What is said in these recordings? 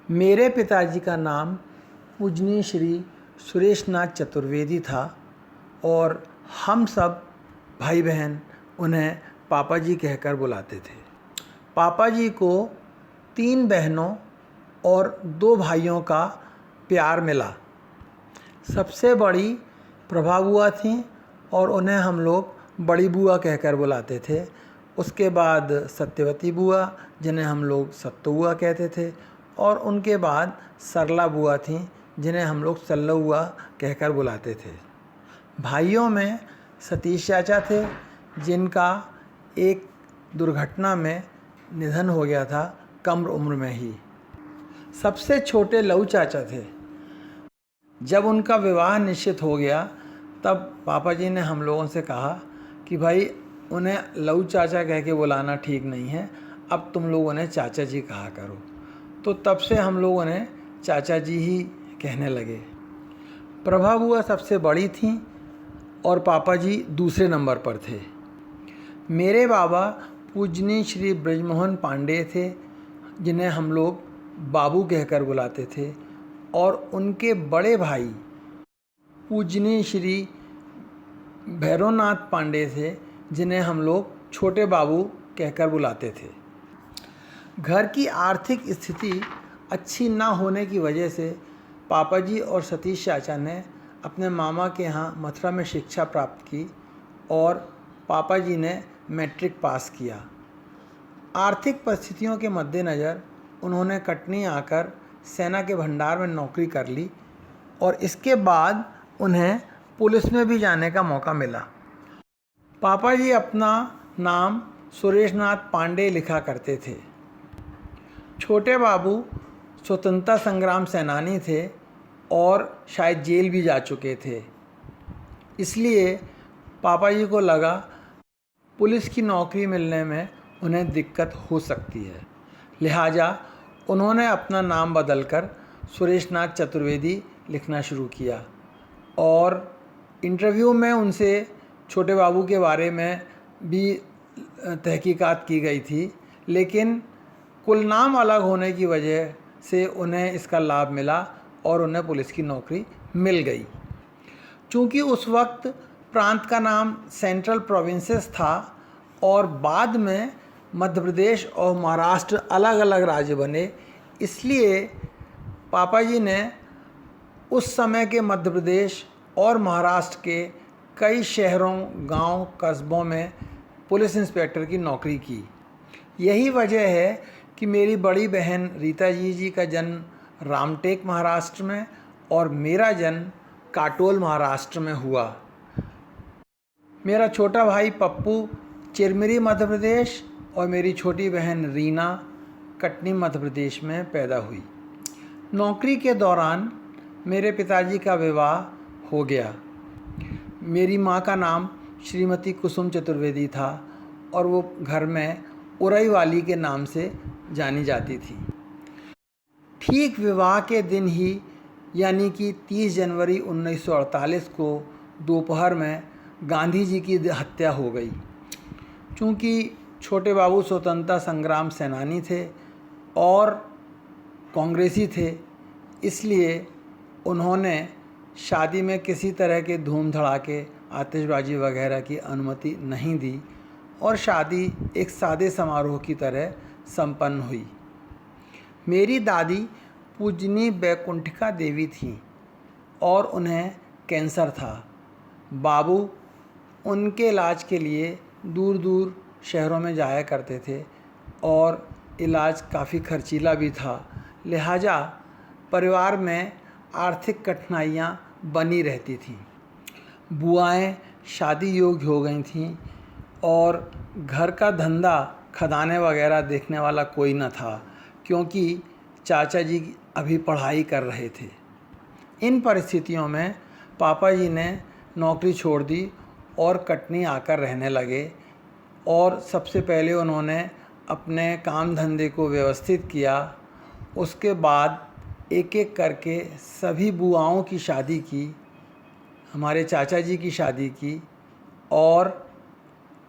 मेरे पिताजी का नाम पूजनीय श्री सुरेशनाथ चतुर्वेदी था और हम सब भाई बहन उन्हें पापा जी कहकर बुलाते थे। पापा जी को 3 बहनों और 2 भाइयों का प्यार मिला। सबसे बड़ी प्रभा बुआ थीं और उन्हें हम लोग बड़ी बुआ कहकर बुलाते थे। उसके बाद सत्यवती बुआ, जिन्हें हम लोग सत्तू बुआ कहते थे, और उनके बाद सरला बुआ थीं, जिन्हें हम लोग सल्लू बुआ कहकर बुलाते थे। भाइयों में सतीश चाचा थे, जिनका एक दुर्घटना में निधन हो गया था कम उम्र में ही। सबसे छोटे लऊ चाचा थे। जब उनका विवाह निश्चित हो गया तब पापा जी ने हम लोगों से कहा कि भाई उन्हें लऊ चाचा कह के बुलाना ठीक नहीं है, अब तुम लोग उन्हें चाचा जी कहा करो। तो तब से हम लोग उन्हें चाचा जी ही कहने लगे। प्रभा बुआ सबसे बड़ी थीं और पापा जी दूसरे नंबर पर थे। मेरे बाबा पूजनीय श्री ब्रजमोहन पांडे थे, जिन्हें हम लोग बाबू कहकर बुलाते थे, और उनके बड़े भाई पूजनीय श्री भैरवनाथ पांडे थे, जिन्हें हम लोग छोटे बाबू कहकर बुलाते थे। घर की आर्थिक स्थिति अच्छी ना होने की वजह से पापा जी और सतीश चाचा ने अपने मामा के यहाँ मथुरा में शिक्षा प्राप्त की और पापा जी ने मैट्रिक पास किया। आर्थिक परिस्थितियों के मद्देनज़र उन्होंने कटनी आकर सेना के भंडार में नौकरी कर ली और इसके बाद उन्हें पुलिस में भी जाने का मौका मिला। पापा जी अपना नाम सुरेशनाथ पांडे लिखा करते थे। छोटे बाबू स्वतंत्रता संग्राम सेनानी थे और शायद जेल भी जा चुके थे। इसलिए पापा जी को लगा पुलिस की नौकरी मिलने में उन्हें दिक्कत हो सकती है, लिहाजा उन्होंने अपना नाम बदलकर सुरेशनाथ चतुर्वेदी लिखना शुरू किया। और इंटरव्यू में उनसे छोटे बाबू के बारे में भी तहकीकात की गई थी, लेकिन कुल नाम अलग होने की वजह से उन्हें इसका लाभ मिला और उन्हें पुलिस की नौकरी मिल गई। चूँकि उस वक्त प्रांत का नाम सेंट्रल प्रोविंसेस था और बाद में मध्य प्रदेश और महाराष्ट्र अलग अलग राज्य बने, इसलिए पापा जी ने उस समय के मध्य प्रदेश और महाराष्ट्र के कई शहरों, गांव, कस्बों में पुलिस इंस्पेक्टर की नौकरी की। यही वजह है कि मेरी बड़ी बहन रीता जी का जन्म रामटेक महाराष्ट्र में और मेरा जन्म काटोल महाराष्ट्र में हुआ। मेरा छोटा भाई पप्पू चिरमिरी मध्य प्रदेश और मेरी छोटी बहन रीना कटनी मध्य प्रदेश में पैदा हुई। नौकरी के दौरान मेरे पिताजी का विवाह हो गया। मेरी माँ का नाम श्रीमती कुसुम चतुर्वेदी था और वो घर में उरई वाली के नाम से जानी जाती थी। ठीक विवाह के दिन ही यानी कि 30 जनवरी 1948 को दोपहर में गांधी जी की हत्या हो गई। चूँकि छोटे बाबू स्वतंत्रता संग्राम सेनानी थे और कांग्रेसी थे, इसलिए उन्होंने शादी में किसी तरह के धूम धड़ाके, आतिशबाजी वगैरह की अनुमति नहीं दी और शादी एक सादे समारोह की तरह संपन्न हुई। मेरी दादी पूजनीय बैकुंठिका देवी थीं और उन्हें कैंसर था। बाबू उनके इलाज के लिए दूर दूर शहरों में जाया करते थे और इलाज काफ़ी खर्चीला भी था, लिहाजा परिवार में आर्थिक कठिनाइयाँ बनी रहती थीं। बुआएं शादी योग्य हो गई थीं और घर का धंधा, खदाने वगैरह देखने वाला कोई न था, क्योंकि चाचा जी अभी पढ़ाई कर रहे थे। इन परिस्थितियों में पापा जी ने नौकरी छोड़ दी और कटनी आकर रहने लगे और सबसे पहले उन्होंने अपने काम धंधे को व्यवस्थित किया। उसके बाद एक एक करके सभी बुआओं की शादी की, हमारे चाचा जी की शादी की और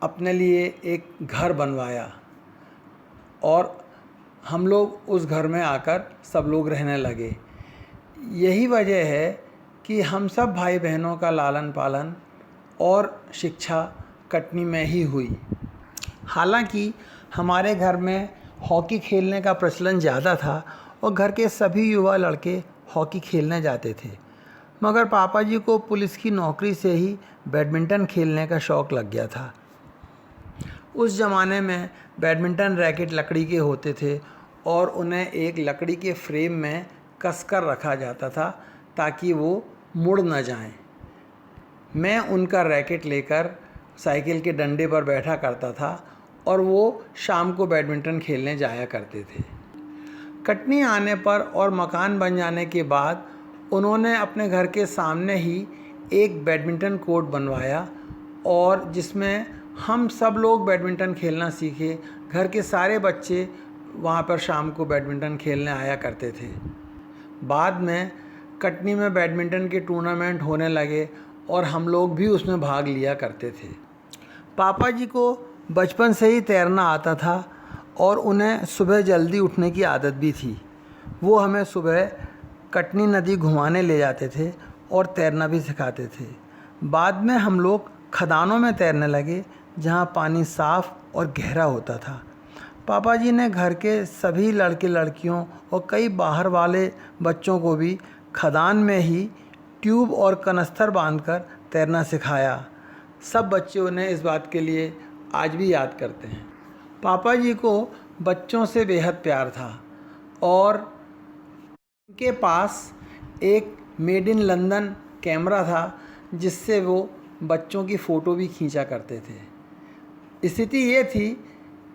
अपने लिए एक घर बनवाया और हम लोग उस घर में आकर सब लोग रहने लगे। यही वजह है कि हम सब भाई बहनों का लालन पालन और शिक्षा कटनी में ही हुई। हालांकि हमारे घर में हॉकी खेलने का प्रचलन ज़्यादा था और घर के सभी युवा लड़के हॉकी खेलने जाते थे, मगर पापा जी को पुलिस की नौकरी से ही बैडमिंटन खेलने का शौक़ लग गया था। उस ज़माने में बैडमिंटन रैकेट लकड़ी के होते थे और उन्हें एक लकड़ी के फ्रेम में कसकर रखा जाता था ताकि वो मुड़ न जाएं। मैं उनका रैकेट लेकर साइकिल के डंडे पर बैठा करता था और वो शाम को बैडमिंटन खेलने जाया करते थे। कटनी आने पर और मकान बन जाने के बाद उन्होंने अपने घर के सामने ही एक बैडमिंटन कोर्ट बनवाया और जिसमें हम सब लोग बैडमिंटन खेलना सीखे। घर के सारे बच्चे वहाँ पर शाम को बैडमिंटन खेलने आया करते थे। बाद में कटनी में बैडमिंटन के टूर्नामेंट होने लगे और हम लोग भी उसमें भाग लिया करते थे। पापा जी को बचपन से ही तैरना आता था और उन्हें सुबह जल्दी उठने की आदत भी थी। वो हमें सुबह कटनी नदी घुमाने ले जाते थे और तैरना भी सिखाते थे। बाद में हम लोग खदानों में तैरने लगे जहाँ पानी साफ़ और गहरा होता था। पापा जी ने घर के सभी लड़के लड़कियों और कई बाहर वाले बच्चों को भी खदान में ही ट्यूब और कनस्तर बांधकर तैरना सिखाया। सब बच्चे उन्हें इस बात के लिए आज भी याद करते हैं। पापा जी को बच्चों से बेहद प्यार था और उनके पास एक मेड इन लंदन कैमरा था जिससे वो बच्चों की फ़ोटो भी खींचा करते थे। स्थिति ये थी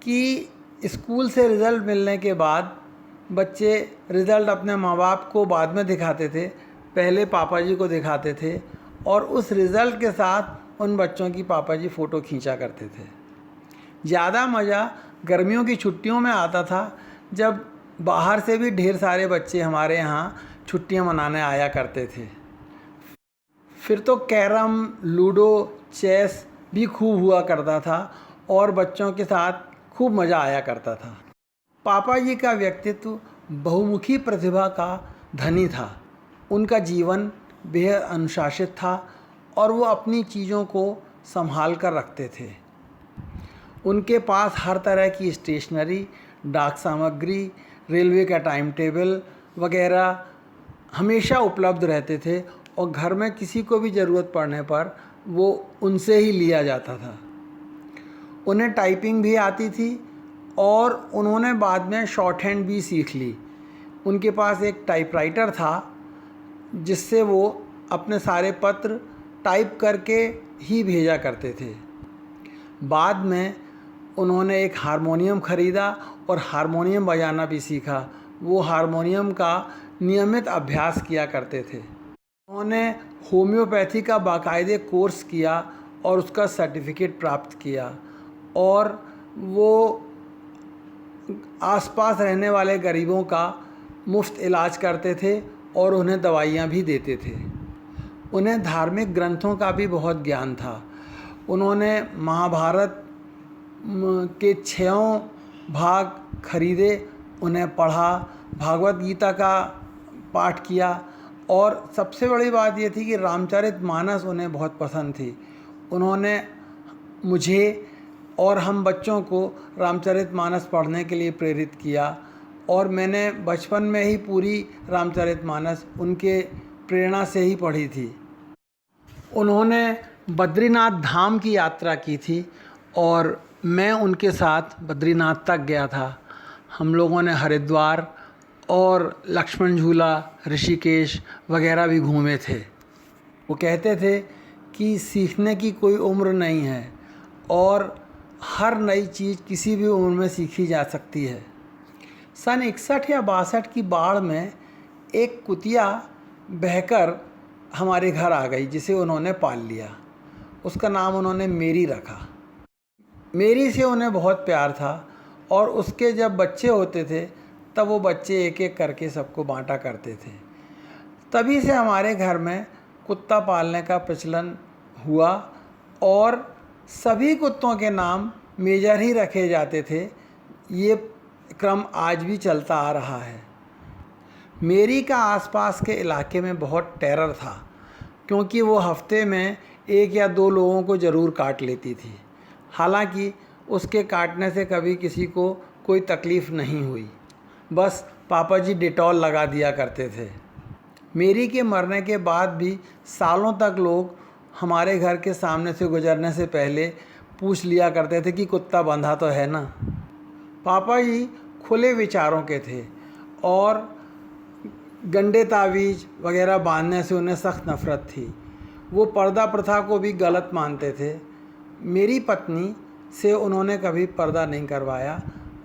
कि स्कूल से रिज़ल्ट मिलने के बाद बच्चे रिज़ल्ट अपने माँ बाप को बाद में दिखाते थे, पहले पापा जी को दिखाते थे और उस रिज़ल्ट के साथ उन बच्चों की पापा जी फ़ोटो खींचा करते थे। ज़्यादा मज़ा गर्मियों की छुट्टियों में आता था जब बाहर से भी ढेर सारे बच्चे हमारे यहाँ छुट्टियाँ मनाने आया करते थे। फिर तो कैरम, लूडो, चेस भी खूब हुआ करता था और बच्चों के साथ खूब मज़ा आया करता था। पापा जी का व्यक्तित्व बहुमुखी प्रतिभा का धनी था। उनका जीवन बेहद अनुशासित था और वो अपनी चीज़ों को संभाल कर रखते थे। उनके पास हर तरह की स्टेशनरी, डाक सामग्री, रेलवे का टाइम टेबल वगैरह हमेशा उपलब्ध रहते थे और घर में किसी को भी ज़रूरत पड़ने पर वो उनसे ही लिया जाता था। उन्हें टाइपिंग भी आती थी और उन्होंने बाद में शॉर्ट हैंड भी सीख ली। उनके पास एक टाइपराइटर था जिससे वो अपने सारे पत्र टाइप करके ही भेजा करते थे। बाद में उन्होंने एक हारमोनियम ख़रीदा और हारमोनियम बजाना भी सीखा। वो हारमोनियम का नियमित अभ्यास किया करते थे। उन्होंने होम्योपैथी का बाकायदे कोर्स किया और उसका सर्टिफिकेट प्राप्त किया और वो आसपास रहने वाले गरीबों का मुफ्त इलाज करते थे और उन्हें दवाइयाँ भी देते थे। उन्हें धार्मिक ग्रंथों का भी बहुत ज्ञान था। उन्होंने महाभारत के 6 भाग खरीदे, उन्हें पढ़ा, भागवत गीता का पाठ किया और सबसे बड़ी बात ये थी कि रामचरितमानस उन्हें बहुत पसंद थी। उन्होंने मुझे और हम बच्चों को रामचरितमानस पढ़ने के लिए प्रेरित किया और मैंने बचपन में ही पूरी रामचरितमानस उनके प्रेरणा से ही पढ़ी थी। उन्होंने बद्रीनाथ धाम की यात्रा की थी और मैं उनके साथ बद्रीनाथ तक गया था। हम लोगों ने हरिद्वार और लक्ष्मण झूला, ऋषिकेश वगैरह भी घूमे थे। वो कहते थे कि सीखने की कोई उम्र नहीं है और हर नई चीज़ किसी भी उम्र में सीखी जा सकती है। सन 61 या 62 की बाढ़ में एक कुतिया बहकर हमारे घर आ गई जिसे उन्होंने पाल लिया। उसका नाम उन्होंने मेरी रखा। मेरी से उन्हें बहुत प्यार था और उसके जब बच्चे होते थे तब वो बच्चे एक एक करके सबको बांटा करते थे। तभी से हमारे घर में कुत्ता पालने का प्रचलन हुआ और सभी कुत्तों के नाम मेजर ही रखे जाते थे। ये क्रम आज भी चलता आ रहा है। मेरी का आसपास के इलाके में बहुत टेरर था, क्योंकि वो हफ्ते में 1 या 2 लोगों को ज़रूर काट लेती थी। हालांकि उसके काटने से कभी किसी को कोई तकलीफ़ नहीं हुई, बस पापा जी डेटॉल लगा दिया करते थे। मेरी के मरने के बाद भी सालों तक लोग हमारे घर के सामने से गुजरने से पहले पूछ लिया करते थे कि कुत्ता बंधा तो है ना। पापा जी खुले विचारों के थे और गंदे तावीज़ वगैरह बांधने से उन्हें सख्त नफ़रत थी। वो पर्दा प्रथा को भी गलत मानते थे। मेरी पत्नी से उन्होंने कभी पर्दा नहीं करवाया,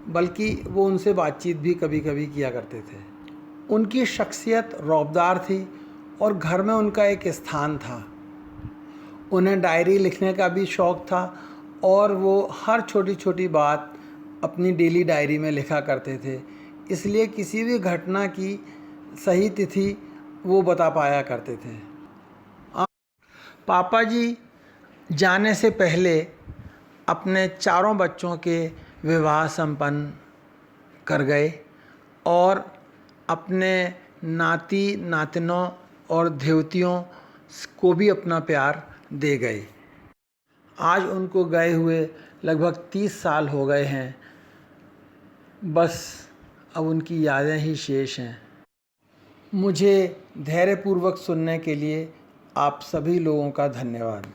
बल्कि वो उनसे बातचीत भी कभी कभी किया करते थे। उनकी शख्सियत रौबदार थी और घर में उनका एक स्थान था। उन्हें डायरी लिखने का भी शौक़ था और वो हर छोटी छोटी बात अपनी डेली डायरी में लिखा करते थे, इसलिए किसी भी घटना की सही तिथि वो बता पाया करते थे। पापा जी जाने से पहले अपने 4 बच्चों के विवाह संपन्न कर गए और अपने नाती नातिनों और देवतियों को भी अपना प्यार दे गए। आज उनको गए हुए लगभग 30 साल हो गए हैं। बस अब उनकी यादें ही शेष हैं। मुझे धैर्यपूर्वक सुनने के लिए आप सभी लोगों का धन्यवाद।